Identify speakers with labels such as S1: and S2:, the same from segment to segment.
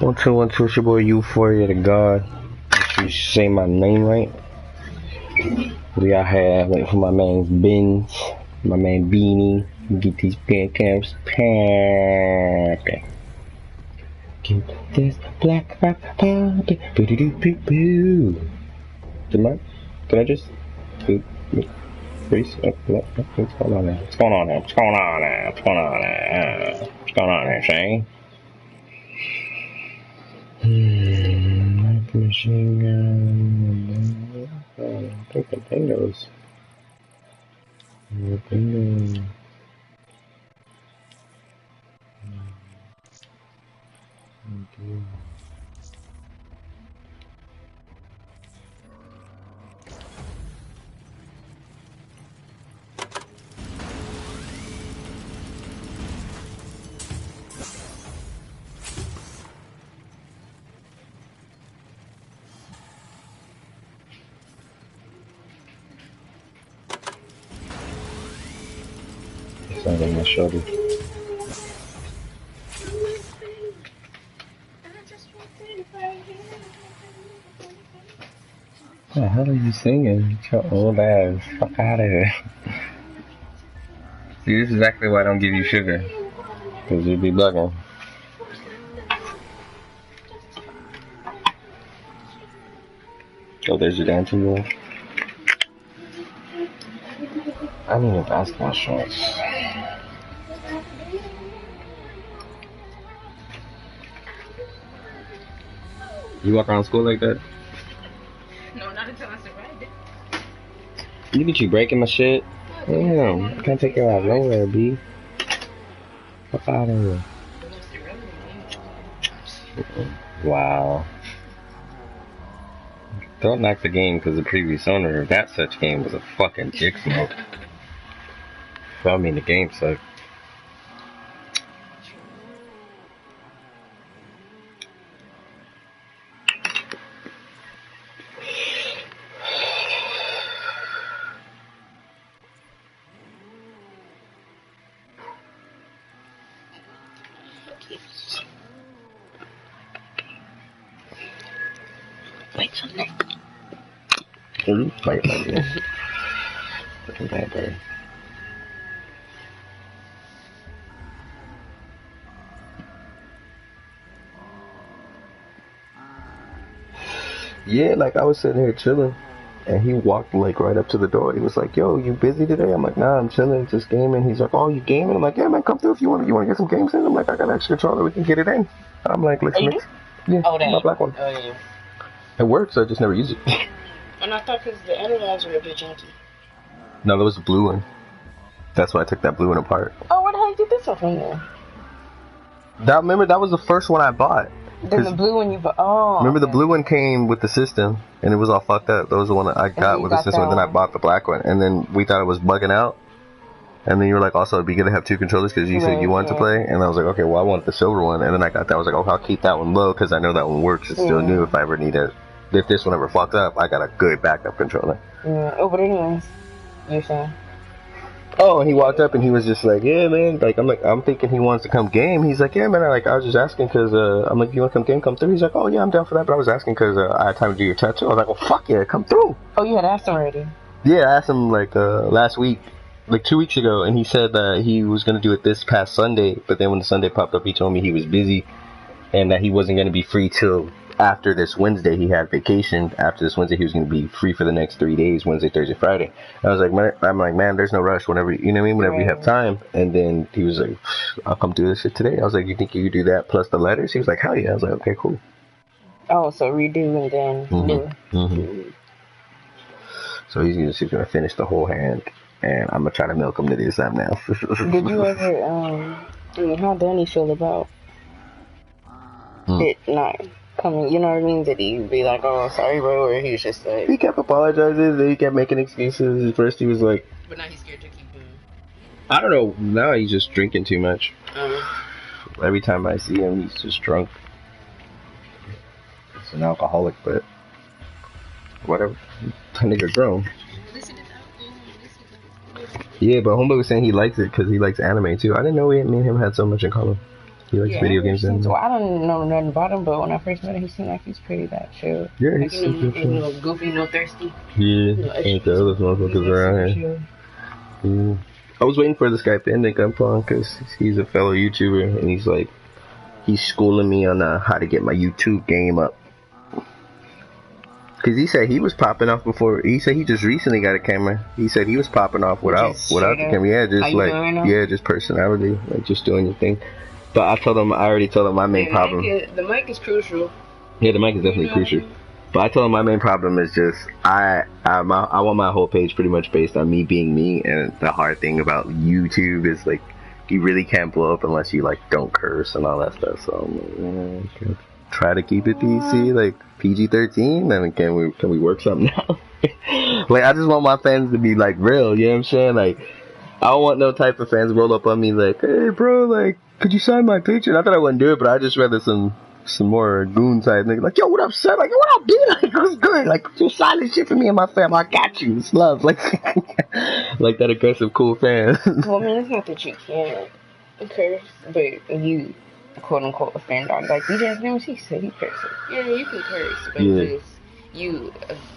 S1: 1-2-1-2, it's your boy U4eahdagawd's. Make sure you say my name right. We out here waiting for my man Benz, my man Beanie. Get these pancakes packed. Get this black rock poppin'. Boo-doo-doo-boo-boo. Can I just freeze? What's going on there? What's going on there? What's going on there? What's going on there? What's going on there, Shane? Machine gun. I think the bingo's. Bingo. It's not on my shoulder. What the hell are you singing? Get your old ass. Fuck out of here. See, this is exactly why I don't give you sugar. Because you'd be bugging. Oh, there's your dancing girl. I need a basketball shorts. You walk around school like that?
S2: No, not until I survived it.
S1: Look at you breaking my shit. Damn, I can't take your out nowhere, B. Fuck out of here. Wow. Don't knock the game because the previous owner of that such game was a fucking dick smoke. Well, I mean, the game sucked.
S2: Wait something.
S1: Fight like this. Fucking bad bird. Yeah, like I was sitting here chilling, and he walked like right up to the door. He was like, "Yo, you busy today?" I'm like, "Nah, I'm chilling, just gaming." He's like, "Oh, you gaming?" I'm like, "Yeah, man, come through if you want. You want to get some games in?" I'm like, "I got an extra controller, we can get it in." I'm like, "Let's mix." Yeah,
S2: oh,
S1: my black one.
S2: Oh, yeah.
S1: It works. I just never use it.
S2: And I thought because the other ones were a bit junky.
S1: No, there was a blue one. That's why I took that blue one apart.
S2: Oh, where the hell did this one from there?
S1: Remember, that was the first one I bought.
S2: Then the blue one you bought. Oh.
S1: Remember, the blue one came with the system, and it was all fucked up. That was the one that I got with the system, and then I bought the black one. And then we thought it was bugging out. And then you were like, also, it'd be good to have two controllers because you said you wanted to play. And I was like, okay, well, I want the silver one. And then I got that. I was like, oh, I'll keep that one low because I know that one works. It's still new if I ever need it. If this one ever fucked up, I got a good backup controller.
S2: Yeah. Oh, but anyways, you're saying?
S1: Oh, and he walked up and he was just like, yeah, man. Like, I'm thinking he wants to come game. He's like, yeah, man. I was just asking because, I'm like, you want to come game? Come through. He's like, oh, yeah, I'm down for that. But I was asking because I had time to do your tattoo. I was like, well, fuck yeah, come through.
S2: Oh, you had asked him already?
S1: Yeah, I asked him, like, last week. Like 2 weeks ago, and he said that he was going to do it this past Sunday, but then when the Sunday popped up, he told me he was busy, and that he wasn't going to be free till after this Wednesday. He had vacation. After this Wednesday, he was going to be free for the next 3 days, Wednesday, Thursday, Friday. And I was like, man, there's no rush whenever, you know what I mean, whenever you have time. And then he was like, I'll come do this shit today. I was like, you think you could do that plus the letters? He was like, hell yeah. I was like, okay, cool.
S2: Oh, so redo and then do.
S1: So he's going to finish the whole hand. And I'm going to try to milk him to this time now.
S2: Did you ever, how Danny feel about it not coming, you know what I mean? Did he be like, oh, sorry, bro, or he's just like...
S1: He kept apologizing, then he kept making excuses. At first he was like...
S2: But now he's scared to keep doing.
S1: I don't know, now he's just drinking too much. Every time I see him, he's just drunk. He's an alcoholic, but... whatever. That nigga grown. Yeah, but Homeboy was saying he likes it because he likes anime too. I didn't know me and him had so much in common. He likes video games.
S2: Well, I don't know nothing about him, but when I first met him, he seemed like he's pretty that chill.
S1: Yeah,
S2: like,
S1: he's super chill.
S2: No goofy, no thirsty.
S1: Yeah, ain't the other motherfuckers around here. Yeah. I was waiting for this guy Ben to come on because he's a fellow YouTuber and he's schooling me on how to get my YouTube game up. Because he said he was popping off before. He said he just recently got a camera. He said he was popping off without the camera. Yeah, just just personality, like just doing your thing. But I already told him my main problem.
S2: The mic is crucial.
S1: Yeah, the mic is definitely crucial. But I told him my main problem is just I want my whole page pretty much based on me being me, and the hard thing about YouTube is like you really can't blow up unless you like don't curse and all that stuff. So I'm like, try to keep it PC, like PG-13. I mean, can we work something out? Like I just want my fans to be like real. You know what I'm saying? Like I don't want no type of fans roll up on me like, hey bro, like could you sign my picture? Not that I wouldn't do it, but I just rather some more goon type nigga like, yo, what up, son? Like, what up, dude? Like, what's good? Like, you sign this shit for me and my fam. I got you. It's love. Like, like that aggressive, cool fan.
S2: Well, I mean, it's not that you can't curse, but you, quote unquote, offend on. Like, you just never see, he curses. Yeah, you can curse, but just you,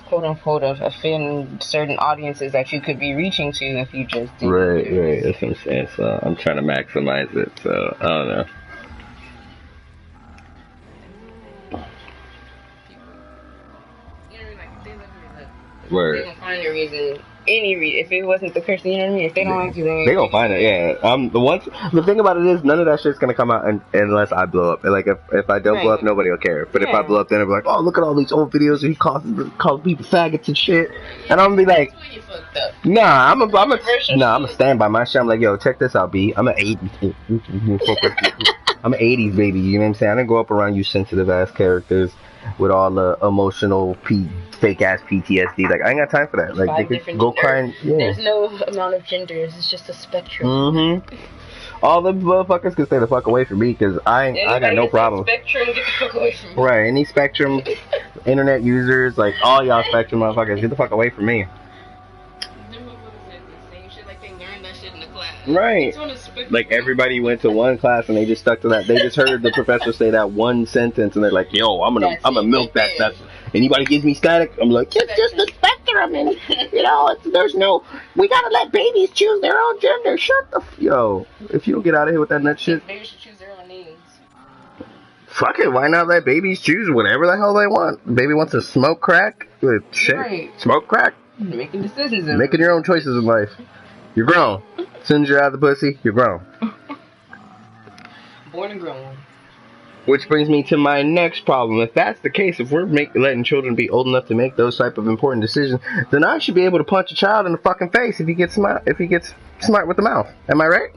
S2: quote unquote, offend certain audiences that you could be reaching to if you just do.
S1: Right. That's what I'm saying. So I'm trying to maximize it. So I don't know.
S2: They gonna find a reason, any reason. If it wasn't the cursing, you know what I mean? If they don't like you,
S1: they gonna find it. Yeah. The thing about it is, none of that shit's gonna come out unless I blow up. Like if I don't blow up, nobody will care. But if I blow up, then they'll be like, oh, look at all these old videos. He calls people faggots and shit. And I'm gonna be like, nah, I'm a stand by my shit. I'm like, yo, check this out, B. I'm an 80s. I'm an 80s baby. You know what I'm saying? I didn't grow up around you sensitive ass characters with all the emotional fake ass PTSD. Like I ain't got time for that. Like they could go crying. Yeah.
S2: There's no amount of genders. It's just a spectrum.
S1: All the motherfuckers can stay the fuck away from me because I got no problem.
S2: Spectrum, get the fuck away from me.
S1: Right. Any Spectrum internet users, like all y'all Spectrum motherfuckers, get the fuck away from me. Right. Like everybody went to one class and they just stuck to that. They just heard the professor say that one sentence and they're like, yo, I'm gonna milk that. That's anybody gives me static, I'm like, it's just the spectrum, and you know, we gotta let babies choose their own gender. Shut the yo. If you don't get out of here with that nut shit.
S2: Babies should choose their own names.
S1: Fuck it, why not let babies choose whatever the hell they want? Baby wants to smoke crack? Good shit. Right. Smoke crack.
S2: Making decisions.
S1: Making your own choices in life. You're grown. As soon as you're out of the pussy, you're grown.
S2: Born and grown.
S1: Which brings me to my next problem. If that's the case, if we're letting children be old enough to make those type of important decisions, then I should be able to punch a child in the fucking face if he gets smart with the mouth. Am I right?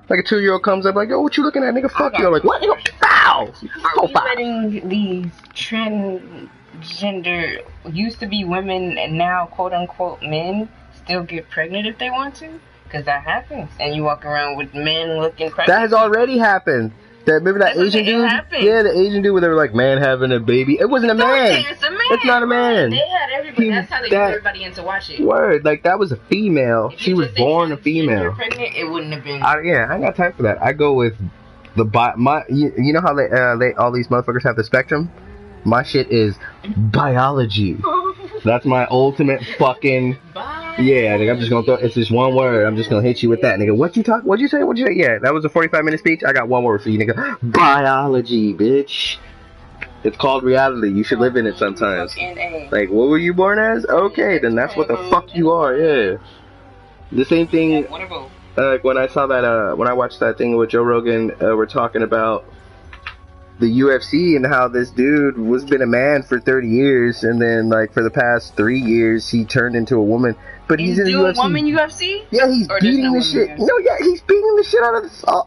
S1: Like a 2-year-old comes up like, yo, what you looking at, nigga? Fuck you. Like, what? Foul!
S2: Are we letting these transgender, used to be women and now quote unquote men, still get pregnant if they want to? Because that happens. And you walk around with men looking pregnant.
S1: That has already happened. Remember that Asian dude? Yeah, the Asian dude where they were like, man having a baby. It wasn't a man.
S2: It's a man.
S1: It's not a man.
S2: They had everybody. That's how they got everybody into watching.
S1: Word. Like, that was a female. She was born a female.
S2: Pregnant, it wouldn't have been.
S1: I ain't got time for that. I go with you know how they all these motherfuckers have the spectrum? My shit is biology. That's my ultimate fucking. Yeah, nigga, I'm just gonna throw. It's just one word. I'm just gonna hit you with that, nigga. What'd you say? Yeah, that was a 45-minute speech. I got one word for you, nigga. Biology, bitch. It's called reality. You should live in it sometimes. Like, what were you born as? Okay, then that's what the fuck you are. Yeah. The same thing. Like when I saw that, when I watched that thing with Joe Rogan, we're talking about the UFC and how this dude was been a man for 30 years and then like for the past 3 years he turned into a woman. But he's in the UFC.
S2: Woman UFC?
S1: Yeah, he's beating the shit. No, yeah, he's beating the shit out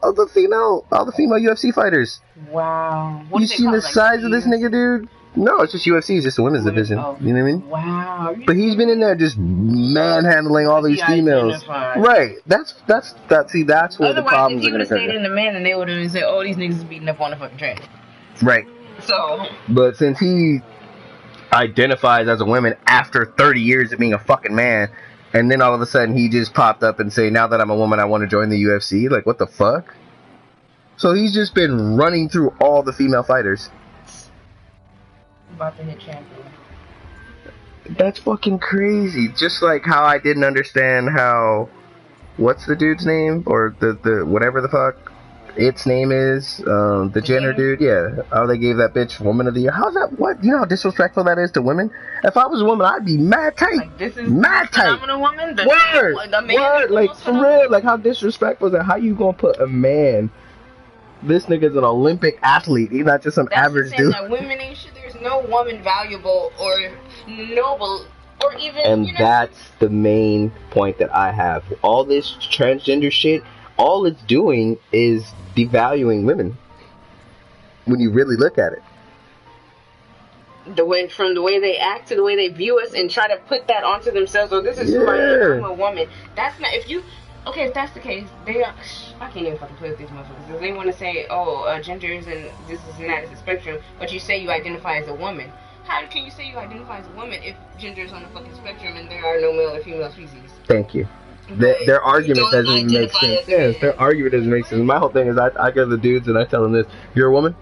S1: of the female UFC fighters.
S2: Wow.
S1: You seen the size of this nigga, dude? No, it's just UFC. It's just a women's division.
S2: Oh,
S1: you know what I mean?
S2: Wow.
S1: But he's been in there just manhandling all these females. Right. That's where the problems are going to come. Otherwise, if he would have stayed
S2: in the man, and they would have said, "Oh, these niggas is beating up on the fucking train."
S1: Right.
S2: So.
S1: But since he identifies as a woman after 30 years of being a fucking man, and then all of a sudden he just popped up and say, "Now that I'm a woman, I want to join the UFC." Like, what the fuck? So he's just been running through all the female fighters.
S2: About to hit champion.
S1: That's fucking crazy. Just like how I didn't understand how, what's the dude's name, or the whatever the fuck its name is, the Jenner dude, yeah, how they gave that bitch Woman of the Year. How's that? What? You know how disrespectful that is to women? If I was a woman, I'd be mad tight.
S2: Like, this is
S1: mad tight.
S2: Phenomenal woman.
S1: Word, like for real. Like how disrespectful is that? How you gonna put a man? This nigga's an Olympic athlete. He's not just some average dude.
S2: That women ain't shit. There's no woman valuable or noble or even.
S1: And that's the main point that I have. All this transgender shit, all it's doing is devaluing women. When you really look at it.
S2: From the way they act to the way they view us and try to put that onto themselves. Oh, this is who I am. I'm a woman. That's not. If that's the case, I can't even fucking play with these motherfuckers. If they want to say, genders and this is and that is a spectrum, but you say you identify as a woman. How can you say you identify as a woman if gender is on the fucking spectrum and there are no male or female species?
S1: Thank you. Their argument doesn't make sense. Yes, their argument doesn't make sense. My whole thing is I go to the dudes and I tell them this. You're a woman?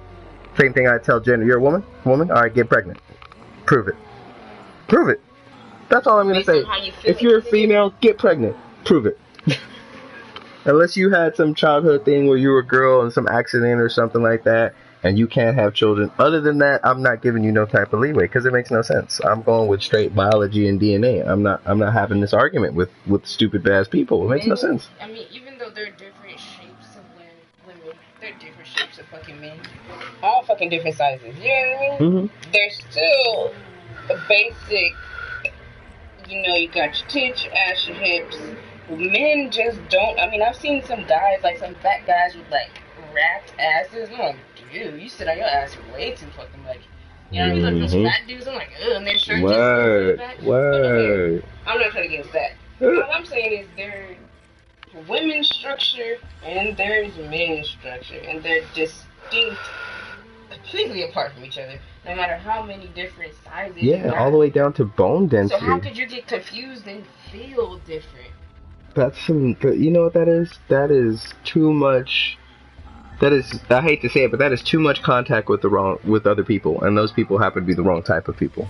S1: Same thing I tell gender. You're a woman? Woman? Alright, get pregnant. Prove it. Prove it. That's all I'm going to say. If you're a female, get pregnant. Prove it. Unless you had some childhood thing where you were a girl and some accident or something like that, and you can't have children. Other than that, I'm not giving you no type of leeway because it makes no sense. I'm going with straight biology and DNA. I'm not having this argument with stupid ass people. It makes no sense.
S2: I mean, even though they're different shapes of women, they're different shapes of fucking men. All fucking different sizes. You know what I mean? Mm-hmm. They're still a basic. You know, you got your tits, your ass, your hips. Men just don't. I mean, I've seen some guys, like some fat guys with like wrapped asses. I'm like, dude, you sit on your ass way too fucking much. You know what I mean? Like those fat dudes, I'm like, ugh, and their shirt just back. Word. I'm not trying to get into that. What I'm saying is there's women's structure and there's men's structure, and they're distinct, completely apart from each other. No matter how many different sizes.
S1: Yeah, all the way down to bone density.
S2: So how could you get confused and feel different?
S1: That's you know what that is? That is too much. That is, I hate to say it, but that is too much contact with other people, and those people happen to be the wrong type of people.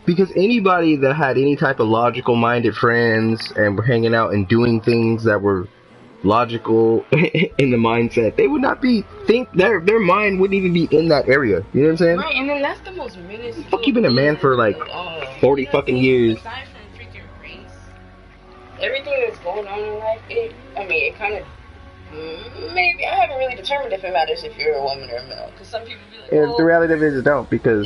S1: Because anybody that had any type of logical-minded friends and were hanging out and doing things that were logical in the mindset, they would not their mind wouldn't even be in that area. You know what I'm saying?
S2: Right, and then that's the most minuscule.
S1: Fuck, you've been a man for like 40 fucking years.
S2: Aside from freaking race, everything that's going on in life, it kind of. Maybe I haven't really determined if it matters if you're a woman or a male. Because some people be like,
S1: the reality of it is it don't, because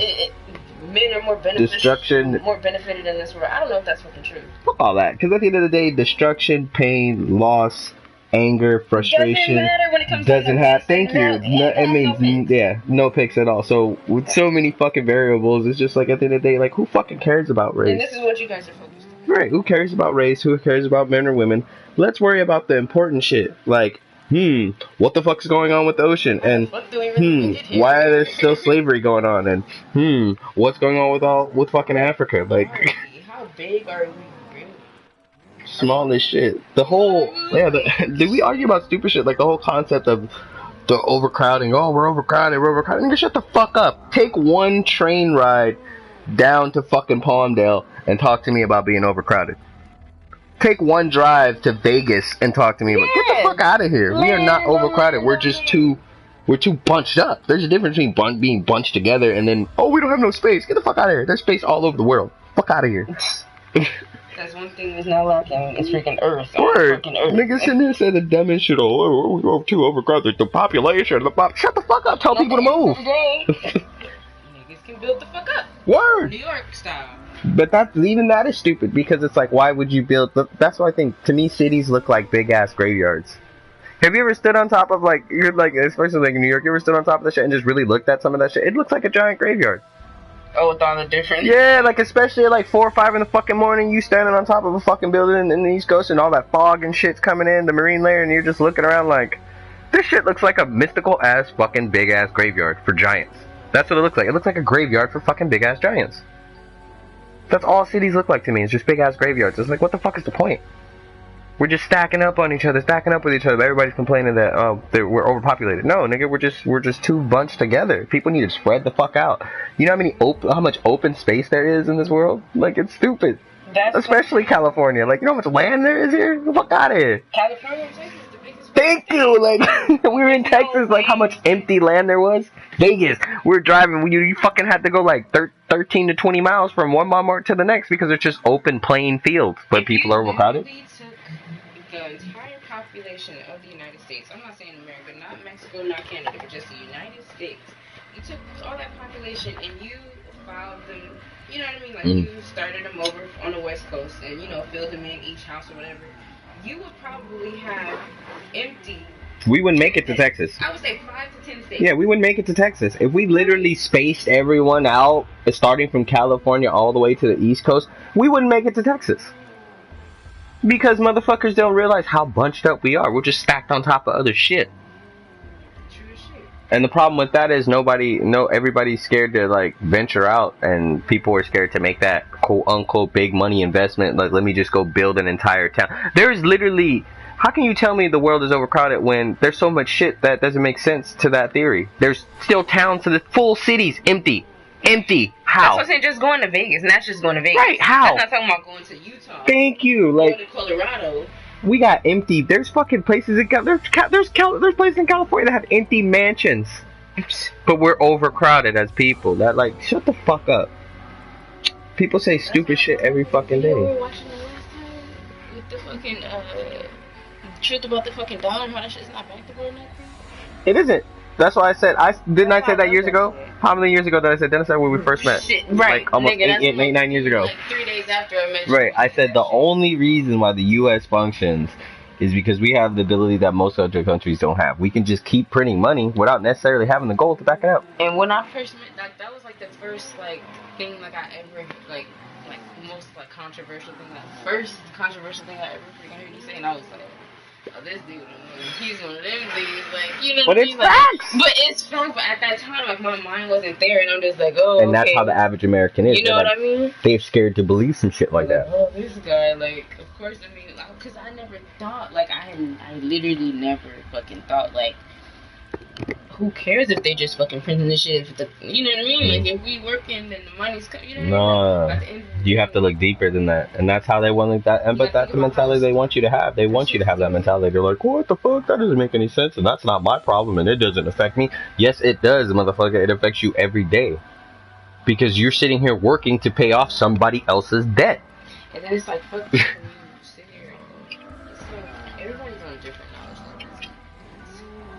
S2: men are more benefited in this world. I don't know if that's fucking true.
S1: Fuck all that. Because at the end of the day, destruction, pain, loss, anger, frustration
S2: doesn't matter when it comes
S1: doesn't
S2: to
S1: have. Thank you. No picks at all. So with so many fucking variables, it's just like at the end of the day, like who fucking cares about race?
S2: And this is what you guys are focused on.
S1: Right? Who cares about race? Who cares about men or women? Let's worry about the important shit. Like. What the fuck's going on with the ocean? And why are there still slavery going on? And what's going on with fucking Africa? Like,
S2: how big are we really?
S1: Small as shit. The whole did we argue about stupid shit? Like the whole concept of the overcrowding. Oh, we're overcrowded. Nigga, shut the fuck up. Take one train ride down to fucking Palmdale and talk to me about being overcrowded. Take one drive to Vegas and talk to me about get the fuck out of here. We are not overcrowded. We're just too bunched up. There's a difference between being bunched together and then we don't have no space. Get the fuck out of here. There's space all over the world. Fuck out of here.
S2: That's one thing that's not lacking. It's freaking Earth.
S1: Word. Niggas sitting there saying the dumbest shit. We're too overcrowded. The population. Shut the fuck up. Tell people to move.
S2: Niggas can build the fuck up.
S1: Word.
S2: New York style.
S1: But even that is stupid because it's like, why would you build? That's why I think, to me, cities look like big ass graveyards. Have you ever stood on top of especially like in New York, you ever stood on top of that shit and just really looked at some of that shit? It looks like a giant graveyard.
S2: Oh, with all the different.
S1: Yeah, like especially at like 4 or 5 in the fucking morning, you standing on top of a fucking building in the East Coast and all that fog and shit's coming in, the marine layer, and you're just looking around like, this shit looks like a mystical ass fucking big ass graveyard for giants. That's what it looks like. It looks like a graveyard for fucking big ass giants. That's all cities look like to me. It's just big ass graveyards. It's like, what the fuck is the point? We're just stacking up on each other, stacking up with each other. Everybody's complaining that that we're overpopulated. No, nigga, we're just too bunched together. People need to spread the fuck out. You know how much open space there is in this world? Like, it's stupid. Especially California. Like, you know how much land there is here? Get the fuck out of here.
S2: California and Texas is the biggest.
S1: Thank you. Like, we were in Texas. Like, how much empty land there was? Vegas. We're driving. You fucking had to go like 13 to 20 miles from one Walmart to the next because it's just open, plain fields. But people are overcrowded.
S2: The entire population of the United States, I'm not saying America, not Mexico, not Canada, but just the United States. You took all that population and you filed them, you know what I mean? Like, you started them over on the West Coast and, you know, filled them in each house or whatever. You would probably have empty.
S1: We wouldn't make it to Texas.
S2: I would say 5 to 10 states.
S1: Yeah, we wouldn't make it to Texas. If we literally spaced everyone out, starting from California all the way to the East Coast, we wouldn't make it to Texas. Because motherfuckers don't realize how bunched up we are. We're just stacked on top of other shit.
S2: True shit.
S1: And the problem with that is everybody's scared to like venture out, and people are scared to make that quote unquote big money investment. Like, let me just go build an entire town. There is literally, how can you tell me the world is overcrowded when there's so much shit that doesn't make sense to that theory? There's still towns to the full cities empty. How?
S2: That's what I'm saying, just going to Vegas, and that's just going to Vegas.
S1: Right, how?
S2: That's not talking about going to Utah.
S1: Thank you. Like,
S2: going to Colorado.
S1: We got empty. There's fucking places there's places in California that have empty mansions. But we're overcrowded as people. That, like, shut the fuck up. People say stupid shit every fucking day.
S2: You were watching the last time with the fucking truth about the fucking dollar, how that shit's not back to where nothing.
S1: It isn't. That's why I said, I say that years ago? How many years ago did I say? Didn't I say when we first met?
S2: Shit, right.
S1: Like almost
S2: Nigga,
S1: 9 years ago.
S2: Like 3 days after I met you.
S1: Right. I said the only reason why the U.S. functions is because we have the ability that most other countries don't have. We can just keep printing money without necessarily having the gold to back it up.
S2: And when I first met, that was like the first like thing like I ever like most like controversial thing. Like first controversial thing I ever freaking heard you say, and I was like, oh, this dude, he's one of them dudes, like, you know.
S1: But it's facts.
S2: But it's facts. But at that time, like, my mind wasn't there, and I'm just like, oh,
S1: and that's how the average American is.
S2: You know what I mean?
S1: They're scared to believe some shit like that.
S2: Oh, this guy, like, of course, I mean, because I never thought, like, I literally never fucking thought, like, who cares if they just fucking printing this shit? You know what I mean? Like, if we working, then the money's coming. You know what I mean? You
S1: have to look deeper than that, and that's how they want that. And but that's the mentality they want you to have. They want you to have that mentality. They're like, what the fuck? That doesn't make any sense, and that's not my problem, and it doesn't affect me. Yes, it does, motherfucker. It affects you every day because you're sitting here working to pay off somebody else's debt.
S2: And then it's like, fuck you. Sit here. It's like everybody's on a different knowledge level.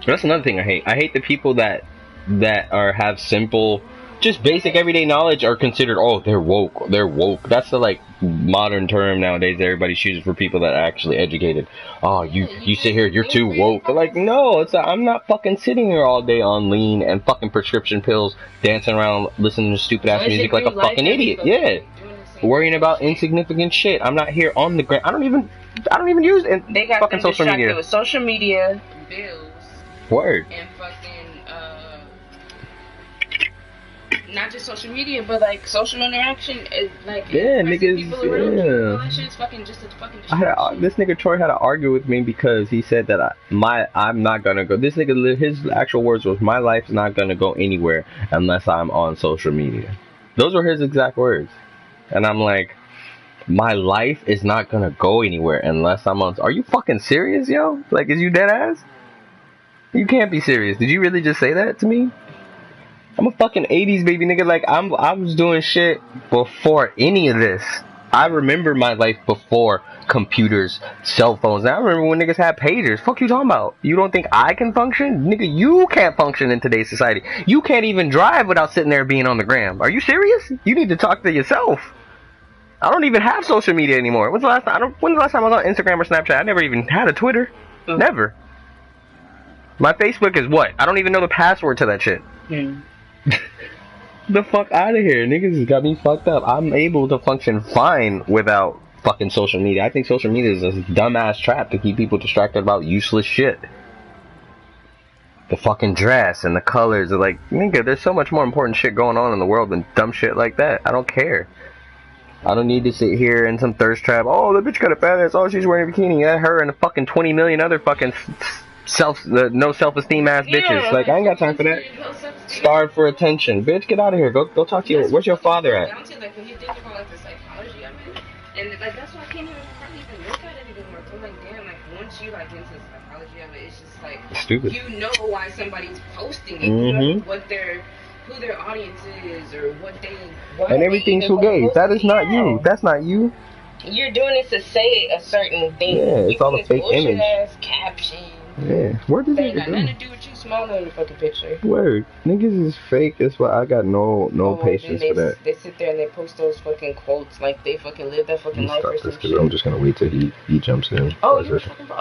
S1: That's another thing I hate. I hate the people that have simple, just basic everyday knowledge are considered, oh, they're woke. They're woke. That's the like modern term nowadays that everybody chooses for people that are actually educated. Oh, you sit here, you're too woke. They're like, no, I'm not fucking sitting here all day on lean and fucking prescription pills, dancing around, listening to stupid ass music like a fucking idiot. Yeah, worrying about insignificant shit. I'm not here on the ground. I don't even use
S2: they got
S1: fucking social media.
S2: With social media, bills.
S1: Word.
S2: And fucking, not just social media, but like social interaction. Like,
S1: yeah, niggas.
S2: Yeah. All that shit is fucking just a fucking distraction.
S1: This nigga Troy had to argue with me because he said that I'm not gonna go. This nigga, his actual words was, my life's not gonna go anywhere unless I'm on social media. Those were his exact words. And I'm like, my life is not gonna go anywhere unless I'm on. Are you fucking serious, yo? Like, is you dead ass? You can't be serious. Did you really just say that to me? I'm a fucking 80s baby nigga. Like, I was doing shit before any of this. I remember my life before computers, cell phones. Now I remember when niggas had pagers. Fuck you talking about? You don't think I can function? Nigga, you can't function in today's society. You can't even drive without sitting there being on the gram. Are you serious? You need to talk to yourself. I don't even have social media anymore. When's the last time I was on Instagram or Snapchat? I never even had a Twitter. Never. My Facebook is what? I don't even know the password to that shit. The fuck out of here. Niggas has got me fucked up. I'm able to function fine without fucking social media. I think social media is a dumbass trap to keep people distracted about useless shit. The fucking dress and the colors are like, nigga, there's so much more important shit going on in the world than dumb shit like that. I don't care. I don't need to sit here in some thirst trap. Oh, the bitch got a fat ass. Oh, she's wearing a bikini. Yeah, her and the fucking 20 million other fucking no self-esteem ass bitches. Like, I ain't got time for that. Starve for attention. Bitch, get out of here. Go talk to where's your father at?
S2: Like, when you think about, like, the psychology of it, and, like, that's why I can't even look at it anymore. I'm like, damn, like, once you, like, into the psychology of it, it's just, like,
S1: stupid.
S2: You know why somebody's posting it. You know what who their audience is, or what they...
S1: And everything's for gays. That is not you. That's not you.
S2: You're doing it to say a certain thing.
S1: Yeah, it's all a fake image.
S2: Ass caption.
S1: Yeah, where does it
S2: got nothing to do with you smiling in the fucking picture.
S1: Word, niggas is fake. That's why I got no patience for that.
S2: They sit there and they post those fucking quotes like they fucking live that fucking life or some shit.
S1: I'm just gonna wait till he jumps in.
S2: Oh,